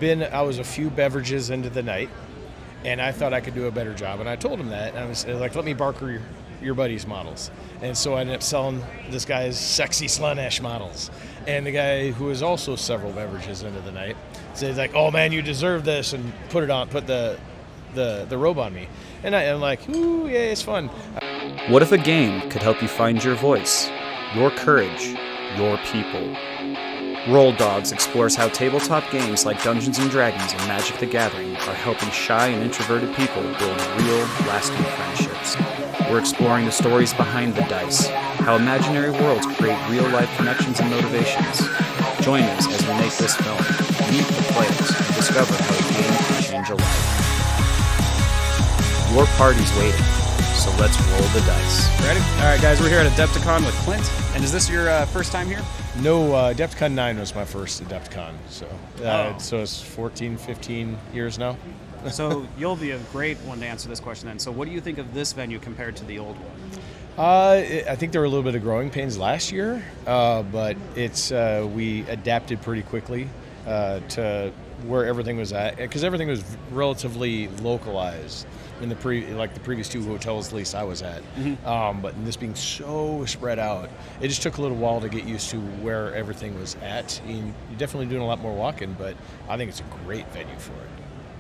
I was a few beverages into the night, and I thought I could do a better job. And I told him that. And I was like, let me barker your buddy's models. And so I ended up selling this guy's sexy Slaanesh models. And the guy who was also several beverages into the night said, like, oh man, you deserve this, and put the robe on me. And I'm like, ooh, yeah, it's fun. What if a game could help you find your voice, your courage, your people? Roll Dogs explores how tabletop games like Dungeons & Dragons and Magic the Gathering are helping shy and introverted people build real, lasting friendships. We're exploring the stories behind the dice, how imaginary worlds create real-life connections and motivations. Join us as we make this film, meet the players, and discover how a game can change a life. Your party's waiting, so let's roll the dice. Ready? All right, guys, we're here at AdeptiCon with Clint. And is this your first time here? No, AdeptiCon 9 was my first AdeptiCon. So it's 14, 15 years now. So you'll be a great one to answer this question then. So what do you think of this venue compared to the old one? I think there were a little bit of growing pains last year, but we adapted pretty quickly to where everything was at, because everything was relatively localized in the previous two hotels, at least I was at. Mm-hmm. But this being so spread out, it just took a little while to get used to where everything was at. And you're definitely doing a lot more walking, but I think it's a great venue for it.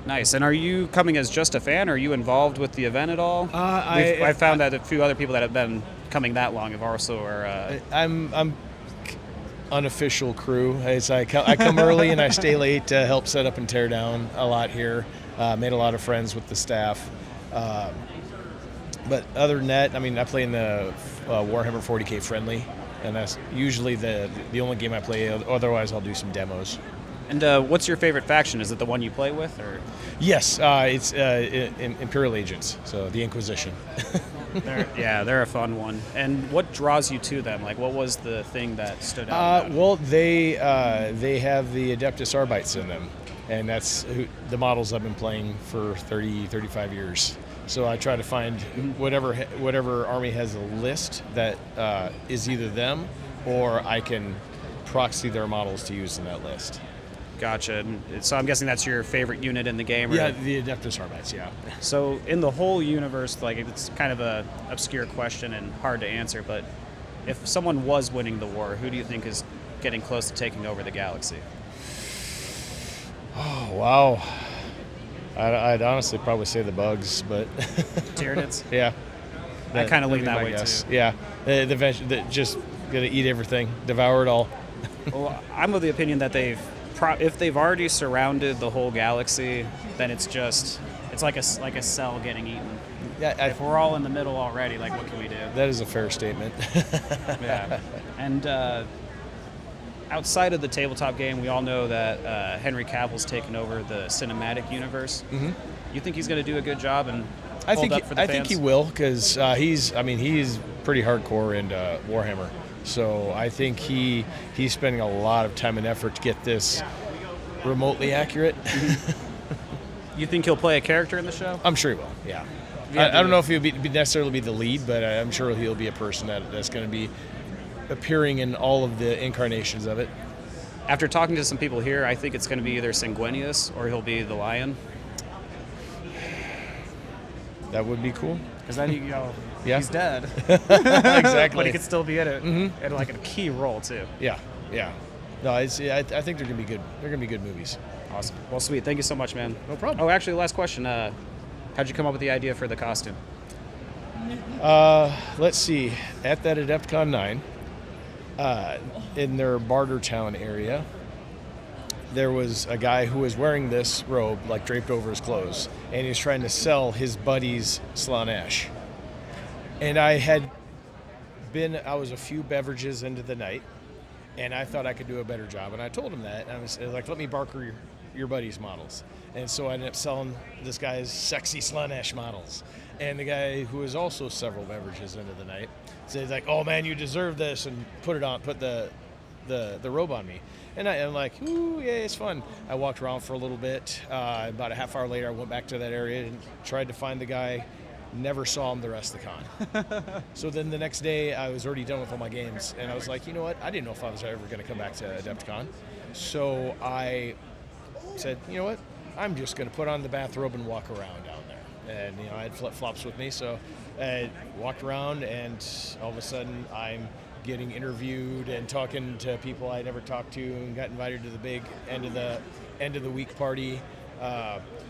Nice. And are you coming as just a fan? Are you involved with the event at all? I found that a few other people that have been coming that long have also I'm unofficial crew. I come early and I stay late to help set up and tear down a lot here. Made a lot of friends with the staff. But other than that, I mean, I play in the Warhammer 40K friendly, and that's usually the only game I play. Otherwise, I'll do some demos. And what's your favorite faction? Is it the one you play with, or? Yes, it's Imperial Agents, so the Inquisition. They're a fun one. And what draws you to them? Like, what was the thing that stood out? Well, they have the Adeptus Arbites in them, and that's the models I've been playing for 30, 35 years. So I try to find whatever army has a list that is either them, or I can proxy their models to use in that list. Gotcha. So I'm guessing that's your favorite unit in the game, right? Yeah, the Adeptus Arbites, yeah. So in the whole universe, like, it's kind of a obscure question and hard to answer, but if someone was winning the war, who do you think is getting close to taking over the galaxy? Oh, wow. I'd honestly probably say the bugs, but... Tyranids? Yeah. I kind of lean that way, guess. too. Yeah. They're just going to eat everything, devour it all. Well, I'm of the opinion that if they've already surrounded the whole galaxy, then it's like a cell getting eaten. Yeah, if we're all in the middle already, like, what can we do? That is a fair statement. Yeah. And outside of the tabletop game, we all know that Henry Cavill's taken over the cinematic universe. Mm-hmm. You think he's going to do a good job and hold up for the fans? I think he will, because he's pretty hardcore into Warhammer. So I think he's spending a lot of time and effort to get this remotely accurate. You think he'll play a character in the show? I'm sure he will, yeah. I don't know if he'll necessarily be the lead, but I'm sure he'll be a person that's going to be appearing in all of the incarnations of it. After talking to some people here, I think it's going to be either Sanguinius or he'll be the lion. That would be cool. Because then he's dead. Exactly. But he could still be in it, and like a key role too. Yeah. No, I think they're gonna be good. They're gonna be good movies. Awesome. Well, sweet. Thank you so much, man. No problem. Oh, actually, last question. How'd you come up with the idea for the costume? Let's see. At that AdeptiCon 9, in their Bartertown area, there was a guy who was wearing this robe, like draped over his clothes, and he was trying to sell his buddy's Slaanesh. And I was a few beverages into the night, and I thought I could do a better job. And I told him that, and I was like, let me barker your buddy's models. And so I ended up selling this guy's sexy Slaanesh models. And the guy who was also several beverages into the night said, like, oh man, you deserve this, and put the robe on me. And I'm like, ooh, yeah, it's fun. I walked around for a little bit. About a half hour later, I went back to that area and tried to find the guy. Never saw him the rest of the con. So then the next day, I was already done with all my games. And I was like, you know what? I didn't know if I was ever going to come back to AdeptiCon. So I said, you know what, I'm just going to put on the bathrobe and walk around down there. And, you know, I had flip-flops with me, so I walked around, and all of a sudden I'm getting interviewed and talking to people I never talked to, and got invited to the big end of the week party.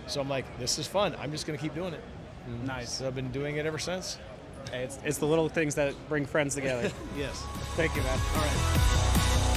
So I'm like, this is fun. I'm just going to keep doing it. And Nice. so I've been doing it ever since. Hey, it's the little things that bring friends together. Yes. Thank you, man. All right.